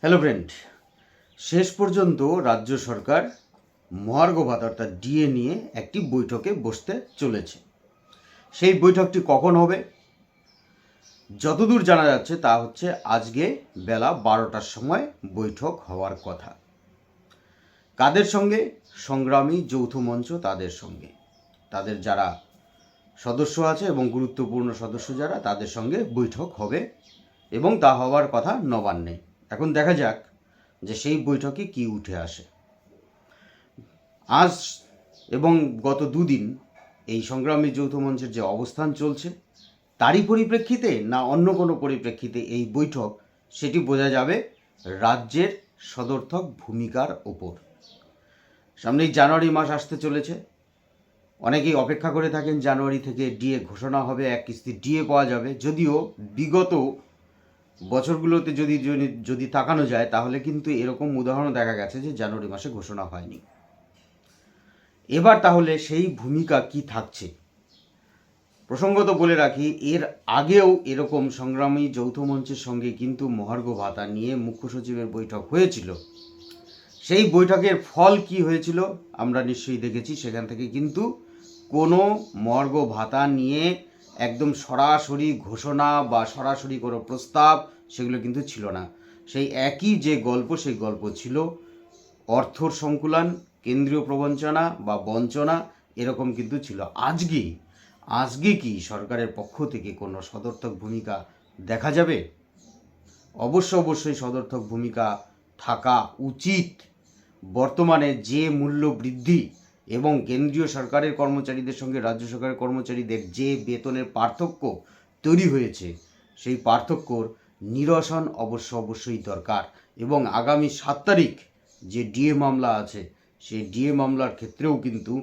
Hello friend, শেষ পর্যন্ত রাজ্য সরকার মহার্ঘ ভাতা অর্থাৎ ডিএ নিয়ে একটি বৈঠকে বসতে চলেছে। সেই বৈঠকটি কখন হবে? যতদূর জানা যাচ্ছে তা হচ্ছে আজকে বেলা 12টার সময় বৈঠক হওয়ার কথা। কাদের সঙ্গে? সংগ্রামী যৌথ মঞ্চ তাদের সঙ্গে, তাদের যারা সদস্য আছে এবং গুরুত্বপূর্ণ সদস্য যারা, তাদের সঙ্গে বৈঠক হবে এবং তা হওয়ার কথা নবান্নে। এখন দেখা যাক যে সেই বৈঠকে কি উঠে আসে। আজ এবং গত দুদিন এই সংগ্রামী যৌথ মঞ্চের যে অবস্থান চলছে তারই পরিপ্রেক্ষিতে না অন্য কোনো পরিপ্রেক্ষিতে এই বৈঠক, সেটি বোঝা যাবে রাজ্যের সদর্থক ভূমিকার ওপর। সামনেই জানুয়ারি মাস আসতে চলেছে। অনেকেই অপেক্ষা করে থাকেন জানুয়ারি থেকে ডিএ ঘোষণা হবে, এক কিস্তি ডিএ পাওয়া যাবে। যদিও বিগত বছরগুলোতে যদি তাকানো যায় তাহলে কিন্তু এরকম উদাহরণ দেখা গেছে যে জানুয়ারি মাসে ঘোষণা হয়নি। এবার তাহলে সেই ভূমিকা কি থাকছে? প্রসঙ্গত বলে রাখি, এর আগেও এরকম সংগ্রামী যৌথ মঞ্চের সঙ্গে কিন্তু মহার্ঘ ভাতা নিয়ে মুখ্য সচিবের বৈঠক হয়েছিল। সেই বৈঠকের ফল কি হয়েছিল আমরা নিশ্চয়ই দেখেছি। সেখান থেকে কিন্তু কোনো মহার্ঘ ভাতা নিয়ে একদম সরাসরি ঘোষণা বা সরাসরি কোনো প্রস্তাব সেগুলো কিন্তু ছিল না। সেই একই যে গল্প, সেই গল্প ছিল অর্থর সংকুলান, কেন্দ্রীয় প্রবঞ্চনা বা বঞ্চনা, এরকম কিন্তু ছিল। আজকে কি সরকারের পক্ষ থেকে কোনো সদর্থক ভূমিকা দেখা যাবে? অবশ্যই সদর্থক ভূমিকা থাকা উচিত। বর্তমানে যে মূল্য বৃদ্ধি এবং কেন্দ্রীয় সরকারের কর্মচারীদের সঙ্গে রাজ্য সরকারের কর্মচারীদের যে বেতনের পার্থক্য তৈরি হয়েছে, সেই পার্থক্যর নিরসন অবশ্যই দরকার। এবং আগামী 7 তারিখ যে ডিএ মামলা আছে, সেই ডিএ মামলার ক্ষেত্রেও কিন্তু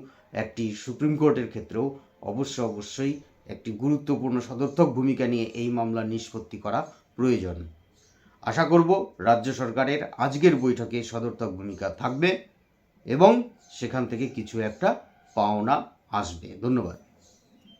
একটি সুপ্রিম কোর্টের ক্ষেত্রেও অবশ্যই একটি গুরুত্বপূর্ণ সদর্থক ভূমিকা নিয়ে এই মামলা নিষ্পত্তি করা প্রয়োজন। আশা করব রাজ্য সরকারের আজকের বৈঠকে সদর্থক ভূমিকা থাকবে এবং সেখান থেকে কিছু একটা পাওনা আসবে। ধন্যবাদ।